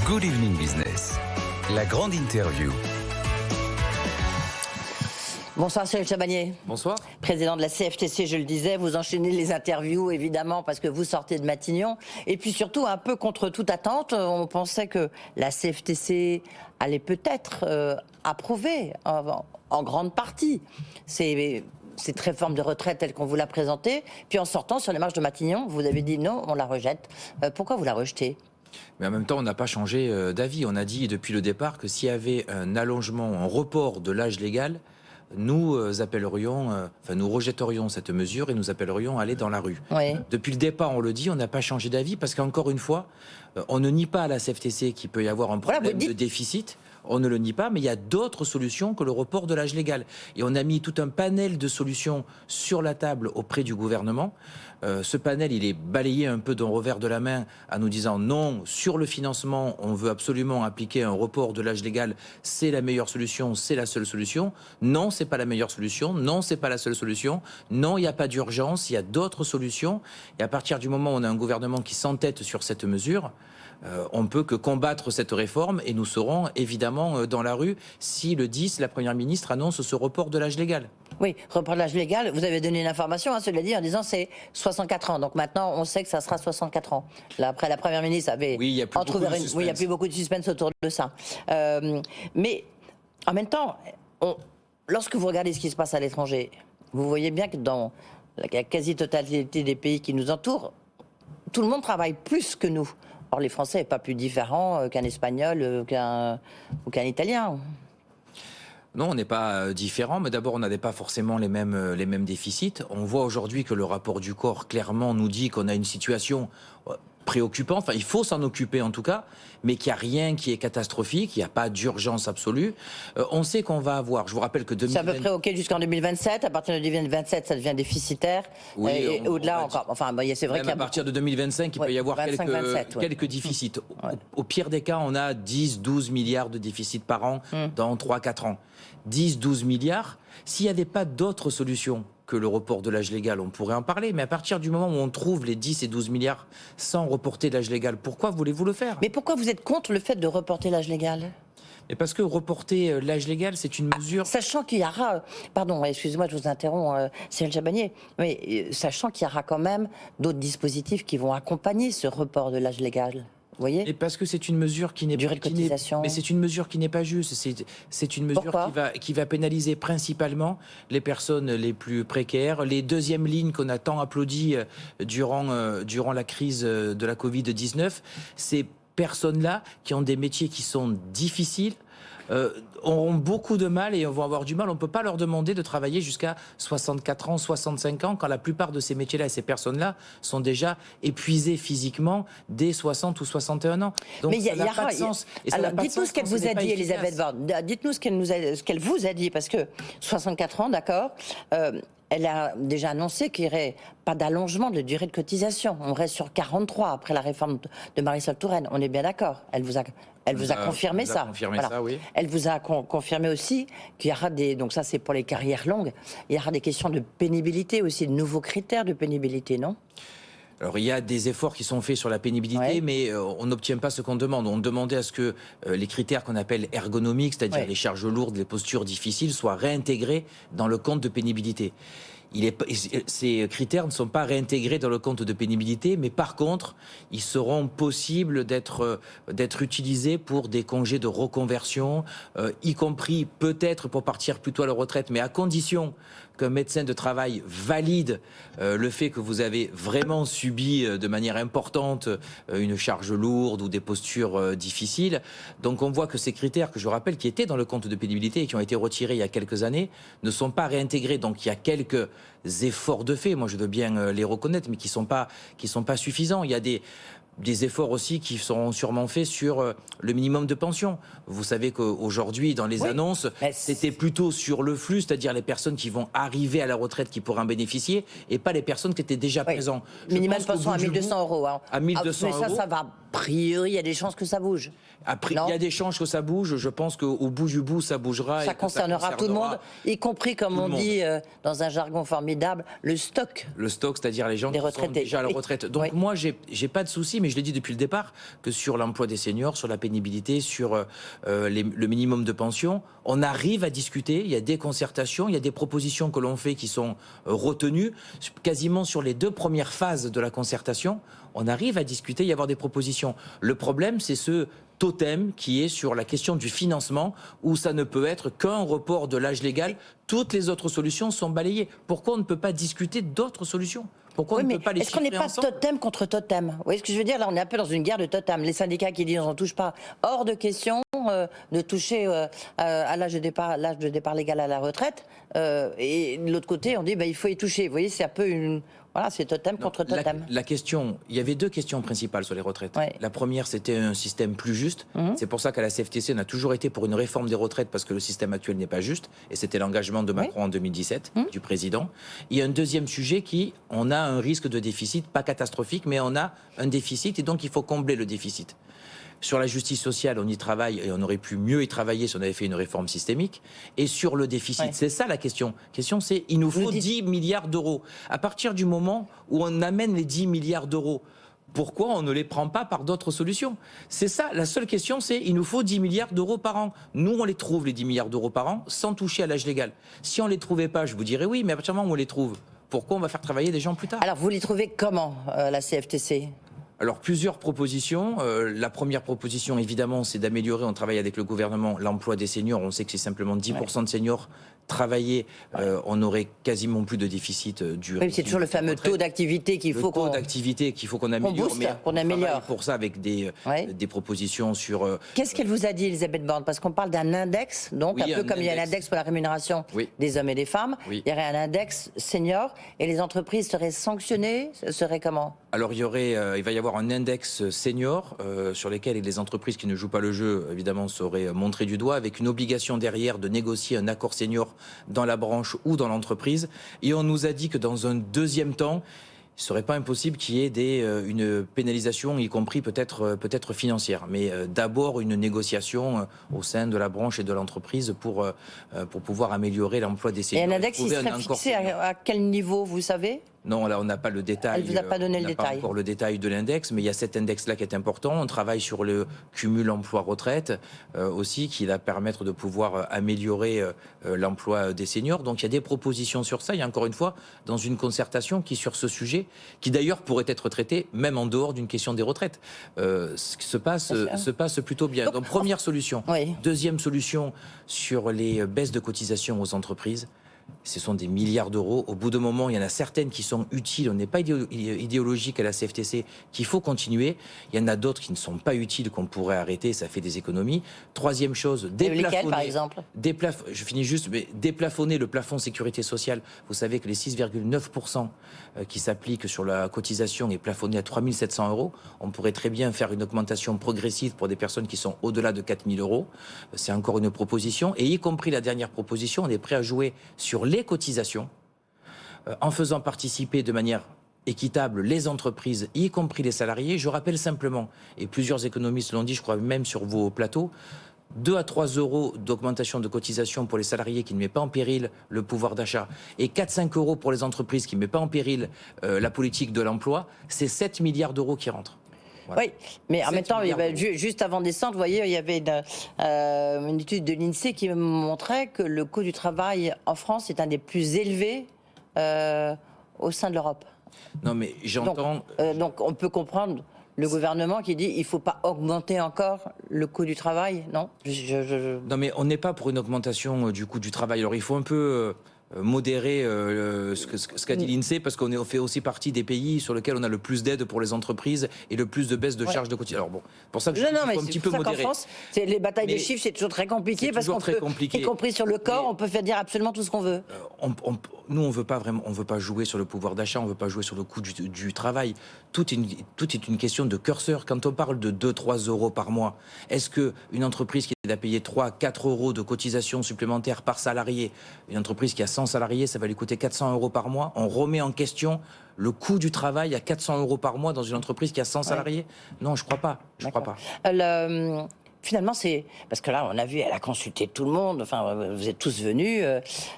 Good Evening Business, la grande interview. Bonsoir Cyril Chabagnier. Bonsoir. Président de la CFTC, je le disais, vous enchaînez les interviews évidemment parce que vous sortez de Matignon. Et puis surtout un peu contre toute attente, on pensait que la CFTC allait peut-être approuver en grande partie cette réforme de retraite telle qu'on vous l'a présentée. Puis en sortant sur les marches de Matignon, vous avez dit non, on la rejette. Pourquoi vous la rejetez ? Mais en même temps, on n'a pas changé d'avis. On a dit depuis le départ que s'il y avait un allongement, un report de l'âge légal, nous nous rejetterions cette mesure et nous appellerions à aller dans la rue. Oui. Depuis le départ, on le dit, on n'a pas changé d'avis parce qu'encore une fois, on ne nie pas à la CFTC qu'il peut y avoir un problème de déficit. On ne le nie pas, mais il y a d'autres solutions que le report de l'âge légal. Et on a mis tout un panel de solutions sur la table auprès du gouvernement. Ce panel, il est balayé un peu d'un revers de la main en nous disant non, sur le financement, on veut absolument appliquer un report de l'âge légal, c'est la meilleure solution, c'est la seule solution. Non, c'est pas la meilleure solution. Non, c'est pas la seule solution. Non, il n'y a pas d'urgence, il y a d'autres solutions. Et à partir du moment où on a un gouvernement qui s'entête sur cette mesure, on ne peut que combattre cette réforme et nous serons évidemment dans la rue si le 10, la Première ministre annonce ce report de l'âge légal. Oui, report de l'âge légal, vous avez donné une information, cela dit, en disant c'est 64 ans. Donc maintenant, on sait que ça sera 64 ans. Là, après, la Première ministre avait il n'y a plus beaucoup de suspense autour de ça. Mais en même temps, lorsque vous regardez ce qui se passe à l'étranger, vous voyez bien que dans la quasi-totalité des pays qui nous entourent, tout le monde travaille plus que nous. Or, les Français n'est pas plus différent qu'un Espagnol ou qu'un Italien. Non, on n'est pas différent, mais d'abord, on n'avait pas forcément les mêmes déficits. On voit aujourd'hui que le rapport du corps, clairement, nous dit qu'on a une situation préoccupante. Enfin, il faut s'en occuper en tout cas, mais qu'il n'y a rien qui est catastrophique, il n'y a pas d'urgence absolue. On sait qu'on va avoir, je vous rappelle que c'est à peu près OK jusqu'en 2027. À partir de 2027, ça devient déficitaire. Oui, et au-delà encore. Enfin, c'est vrai qu'à partir de 2025, il peut y avoir quelques déficits. Au pire des cas, on a 10-12 milliards de déficits par an dans 3-4 ans. 10-12 milliards, s'il n'y avait pas d'autres solutions que le report de l'âge légal, on pourrait en parler. Mais à partir du moment où on trouve les 10 et 12 milliards sans reporter l'âge légal, pourquoi voulez-vous le faire ? Mais pourquoi vous êtes contre le fait de reporter l'âge légal ? Et parce que reporter l'âge légal, c'est une mesure... Sachant qu'il y aura... Pardon, excusez-moi, je vous interromps, Cyril Chabagnier, mais sachant qu'il y aura quand même d'autres dispositifs qui vont accompagner ce report de l'âge légal. Vous voyez ? Et parce que c'est une mesure qui n'est mais c'est une mesure qui n'est pas juste. C'est une mesure qui va pénaliser principalement les personnes les plus précaires, les deuxièmes lignes qu'on a tant applaudi durant la crise de la Covid-19. Ces personnes-là qui ont des métiers qui sont difficiles, auront beaucoup de mal et vont avoir du mal. On ne peut pas leur demander de travailler jusqu'à 64 ans, 65 ans, quand la plupart de ces métiers-là et ces personnes-là sont déjà épuisées physiquement dès 60 ou 61 ans. Donc mais ça n'a pas de sens. Alors dites-nous ce qu'elle vous a dit, Elisabeth Borne. Dites-nous ce qu'elle vous a dit, parce que 64 ans, d'accord, elle a déjà annoncé qu'il n'y aurait pas d'allongement de durée de cotisation. On reste sur 43 après la réforme de Marisol Touraine. On est bien d'accord. Elle vous a confirmé ça. Oui. Elle vous a confirmé aussi qu'il y aura donc ça c'est pour les carrières longues, il y aura des questions de pénibilité aussi, de nouveaux critères de pénibilité, non ? Alors il y a des efforts qui sont faits sur la pénibilité, mais on n'obtient pas ce qu'on demande. On demandait à ce que les critères qu'on appelle ergonomiques, c'est-à-dire les charges lourdes, les postures difficiles, soient réintégrés dans le compte de pénibilité. Ces critères ne sont pas réintégrés dans le compte de pénibilité, mais par contre, ils seront possibles d'être utilisés pour des congés de reconversion, y compris peut-être pour partir plus tôt à la retraite, mais à condition qu'un médecin de travail valide le fait que vous avez vraiment subi de manière importante une charge lourde ou des postures difficiles. Donc on voit que ces critères, que je rappelle, qui étaient dans le compte de pénibilité et qui ont été retirés il y a quelques années, ne sont pas réintégrés. Donc il y a quelques efforts de fait, moi je veux bien les reconnaître, mais qui sont pas suffisants. Il y a des efforts aussi qui seront sûrement faits sur le minimum de pension. Vous savez qu'aujourd'hui, dans les annonces, c'était plutôt sur le flux, c'est-à-dire les personnes qui vont arriver à la retraite qui pourraient en bénéficier, et pas les personnes qui étaient déjà présentes. Minimum de pension à 1 200 euros. À 1 200 euros. Mais ça va priori, il y a des chances que ça bouge. Après, il y a des chances que ça bouge. Je pense qu'au bout du bout, ça bougera. Ça concernera tout le monde, y compris, comme on dit dans un jargon formidable, le stock. Le stock, c'est-à-dire les gens qui sont déjà à la retraite. Donc moi, j'ai pas de souci, mais je l'ai dit depuis le départ, que sur l'emploi des seniors, sur la pénibilité, sur le minimum de pension, on arrive à discuter. Il y a des concertations, il y a des propositions que l'on fait qui sont retenues. Quasiment sur les 2 premières phases de la concertation, on arrive à discuter, y avoir des propositions. Le problème, c'est ce totem qui est sur la question du financement, où ça ne peut être qu'un report de l'âge légal. Toutes les autres solutions sont balayées. Pourquoi on ne peut pas discuter d'autres solutions ? Pourquoi on ne peut pas les est-ce qu'on n'est pas ensemble ? totem contre totem ? Vous voyez ce que je veux dire ? Là, on est un peu dans une guerre de totem. Les syndicats qui disent on ne touche pas. Hors de question de toucher à l'âge de départ légal à la retraite. Et de l'autre côté, on dit il faut y toucher. Vous voyez, c'est un peu une... Voilà, c'est totem contre totem. La question, il y avait 2 questions principales sur les retraites. La première, c'était un système plus juste. C'est pour ça qu'à la CFTC, on a toujours été pour une réforme des retraites, parce que le système actuel n'est pas juste. Et c'était l'engagement de Macron en 2017, du président. Il y a un deuxième sujet on a un risque de déficit, pas catastrophique, mais on a un déficit et donc il faut combler le déficit. Sur la justice sociale, on y travaille et on aurait pu mieux y travailler si on avait fait une réforme systémique. Et sur le déficit, c'est ça la question. La question, c'est il nous faut 10 milliards d'euros. À partir du moment où on amène les 10 milliards d'euros, pourquoi on ne les prend pas par d'autres solutions ? C'est ça, la seule question, c'est il nous faut 10 milliards d'euros par an. Nous, on les trouve, les 10 milliards d'euros par an, sans toucher à l'âge légal. Si on ne les trouvait pas, je vous dirais oui, mais à partir du moment où on les trouve, pourquoi on va faire travailler des gens plus tard ? Alors, vous les trouvez comment, la CFTC ? Alors, plusieurs propositions. La première proposition, évidemment, c'est d'améliorer, on travaille avec le gouvernement, l'emploi des seniors. On sait que c'est simplement 10% de seniors travailler, on aurait quasiment plus de déficit du... Oui, c'est toujours le fameux taux d'activité qu'il faut qu'on... Le taux d'activité qu'il faut qu'on améliore. Qu'on améliore. Pour ça, avec des propositions sur... Qu'est-ce qu'elle vous a dit, Elisabeth Borne ? Parce qu'on parle d'un index, donc un peu comme il y a l'index pour la rémunération des hommes et des femmes, il y aurait un index senior, et les entreprises seraient sanctionnées, ce serait comment ? Alors, il va y avoir un index senior sur lesquels les entreprises qui ne jouent pas le jeu, évidemment, seraient montrées du doigt, avec une obligation derrière de négocier un accord senior dans la branche ou dans l'entreprise. Et on nous a dit que dans un deuxième temps, il ne serait pas impossible qu'il y ait une pénalisation, y compris peut-être financière. Mais d'abord une négociation au sein de la branche et de l'entreprise pour pouvoir améliorer l'emploi des seniors. Et un index, il serait fixé à quel niveau, vous savez ? Non, là, on n'a pas le détail. Elle vous a pas donné le détail. Pas encore le détail de l'index, mais il y a cet index-là qui est important. On travaille sur le cumul emploi-retraite aussi, qui va permettre de pouvoir améliorer l'emploi des seniors. Donc, il y a des propositions sur ça. Il y a encore une fois, dans une concertation qui sur ce sujet, qui d'ailleurs pourrait être traité même en dehors d'une question des retraites. Ce qui se passe plutôt bien. Donc, première solution. Deuxième solution, sur les baisses de cotisations aux entreprises. Ce sont des milliards d'euros. Au bout d'un moment, il y en a certaines qui sont utiles. On n'est pas idéologique à la CFTC, qu'il faut continuer. Il y en a d'autres qui ne sont pas utiles, qu'on pourrait arrêter. Ça fait des économies. Troisième chose, déplafonner. Lesquelles, par exemple ? Je finis juste, mais déplafonner le plafond sécurité sociale. Vous savez que les 6,9% qui s'appliquent sur la cotisation est plafonné à 3 700 euros. On pourrait très bien faire une augmentation progressive pour des personnes qui sont au-delà de 4 000 euros. C'est encore une proposition. Et y compris la dernière proposition, on est prêt à jouer sur les cotisations, en faisant participer de manière équitable les entreprises, y compris les salariés. Je rappelle simplement, et plusieurs économistes l'ont dit, je crois même sur vos plateaux, 2 à 3 euros d'augmentation de cotisation pour les salariés qui ne met pas en péril le pouvoir d'achat, et 4-5 euros pour les entreprises qui ne met pas en péril la politique de l'emploi, c'est 7 milliards d'euros qui rentrent. Voilà. Oui, mais en même temps, juste avant décembre, vous voyez, il y avait une étude de l'INSEE qui montrait que le coût du travail en France est un des plus élevés au sein de l'Europe. Non, mais j'entends... Donc, on peut comprendre le gouvernement qui dit il ne faut pas augmenter encore le coût du travail, non ? Non, mais on n'est pas pour une augmentation du coût du travail. Alors, il faut un peu... modérer ce qu'a dit l'INSEE, parce qu'on fait aussi partie des pays sur lesquels on a le plus d'aide pour les entreprises et le plus de baisse de charges de cotisation. Alors bon, pour ça que je suis un petit peu modéré. En France, les batailles de chiffres, c'est toujours très compliqué, parce qu'on peut, y compris sur le corps, on peut faire dire absolument tout ce qu'on veut. Nous, on veut pas jouer sur le pouvoir d'achat, on veut pas jouer sur le coût du travail. Tout est une question de curseur. Quand on parle de 2-3 euros par mois, est-ce qu'une entreprise qui à payer 3 à 4 euros de cotisation supplémentaire par salarié. Une entreprise qui a 100 salariés, ça va lui coûter 400 euros par mois. On remet en question le coût du travail à 400 euros par mois dans une entreprise qui a 100 salariés. Non, je crois pas. Je crois pas. Finalement, c'est parce que là, on a vu, elle a consulté tout le monde. Enfin, vous êtes tous venus.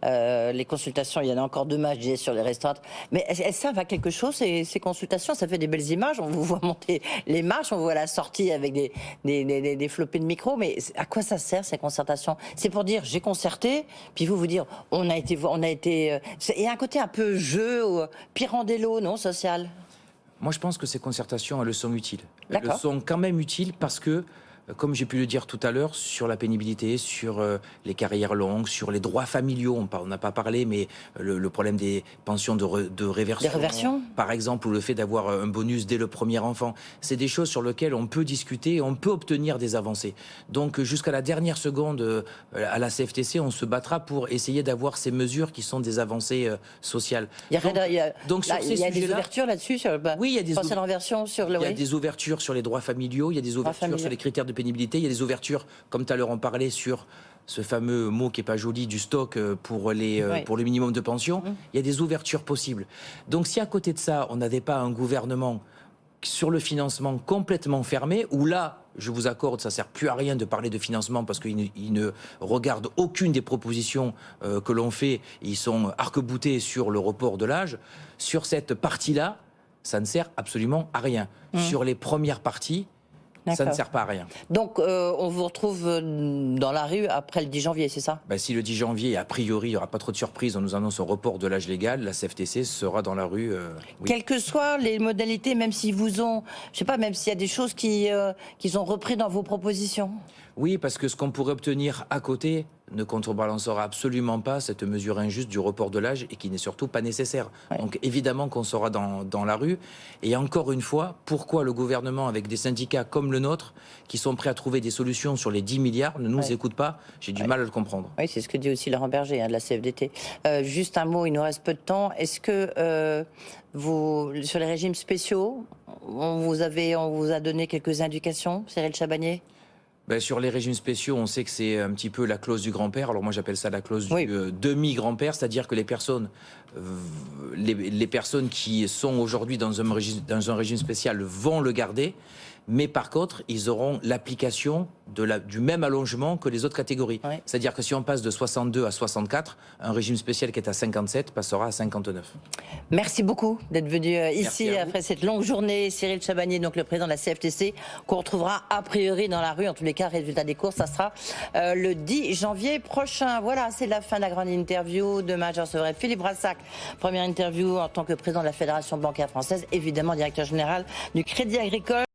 Les consultations, il y en a encore demain, je disais, sur les restaurants. Mais elles servent à quelque chose, ces consultations. Ça fait des belles images. On vous voit monter les marches, on voit la sortie avec des flopées de micro. Mais à quoi ça sert, ces concertations? C'est pour dire, j'ai concerté, puis vous dire, on a été. Il y a un côté un peu jeu, pirandello, non, social. Moi, je pense que ces concertations, elles sont utiles. Elles D'accord. sont quand même utiles parce que, comme j'ai pu le dire tout à l'heure, sur la pénibilité, sur les carrières longues, sur les droits familiaux, on n'a pas parlé, mais le problème des pensions de réversion, Des réversions, par exemple, ou le fait d'avoir un bonus dès le premier enfant, c'est des choses sur lesquelles on peut discuter et on peut obtenir des avancées. Donc jusqu'à la dernière seconde, à la CFTC, on se battra pour essayer d'avoir ces mesures qui sont des avancées sociales. Il y a des ouvertures là-dessus sur oui, il y a des réversion sur le. Il y a des ouvertures sur les droits familiaux, il y a des ouvertures sur les critères de pénibilité, il y a des ouvertures, comme tout à l'heure on parlait, sur ce fameux mot qui est pas joli du stock pour le minimum de pension. Il y a des ouvertures possibles. Donc si à côté de ça, on n'avait pas un gouvernement sur le financement complètement fermé, où là, je vous accorde, ça sert plus à rien de parler de financement parce qu'ils ne regardent aucune des propositions que l'on fait. Ils sont arc-boutés sur le report de l'âge. Sur cette partie-là, ça ne sert absolument à rien. Sur les premières parties, ça ne sert pas à rien. Donc, on vous retrouve dans la rue après le 10 janvier, c'est ça? Si le 10 janvier, a priori, il n'y aura pas trop de surprises, on nous annonce un report de l'âge légal, la CFTC sera dans la rue. Oui. Quelles que soient les modalités, même s'ils vous ont, je sais pas, même s'il y a des choses qu'ils ont repris dans vos propositions? Oui, parce que ce qu'on pourrait obtenir à côté ne contrebalancera absolument pas cette mesure injuste du report de l'âge et qui n'est surtout pas nécessaire. Ouais. Donc évidemment qu'on sera dans la rue. Et encore une fois, pourquoi le gouvernement, avec des syndicats comme le nôtre, qui sont prêts à trouver des solutions sur les 10 milliards, ne nous écoute pas? J'ai du mal à le comprendre. Oui, c'est ce que dit aussi Laurent Berger de la CFDT. Juste un mot, il nous reste peu de temps. Est-ce que sur les régimes spéciaux, on vous a donné quelques indications, Cyril Chabagnier? Sur les régimes spéciaux, on sait que c'est un petit peu la clause du grand-père. Alors moi, j'appelle ça la clause du demi-grand-père, c'est-à-dire que les personnes qui sont aujourd'hui dans un régime spécial vont le garder, mais par contre, ils auront l'application du même allongement que les autres catégories. Ouais. C'est-à-dire que si on passe de 62 à 64, un régime spécial qui est à 57 passera à 59. Merci beaucoup d'être venu ici après cette longue journée. Cyril Chabagnier, donc le président de la CFTC, qu'on retrouvera a priori dans la rue. En tous les cas, résultat des courses, ça sera le 10 janvier prochain. Voilà, c'est la fin de la grande interview. Demain, je recevrai Philippe Brassac. Première interview en tant que président de la Fédération bancaire française, évidemment directeur général du Crédit Agricole.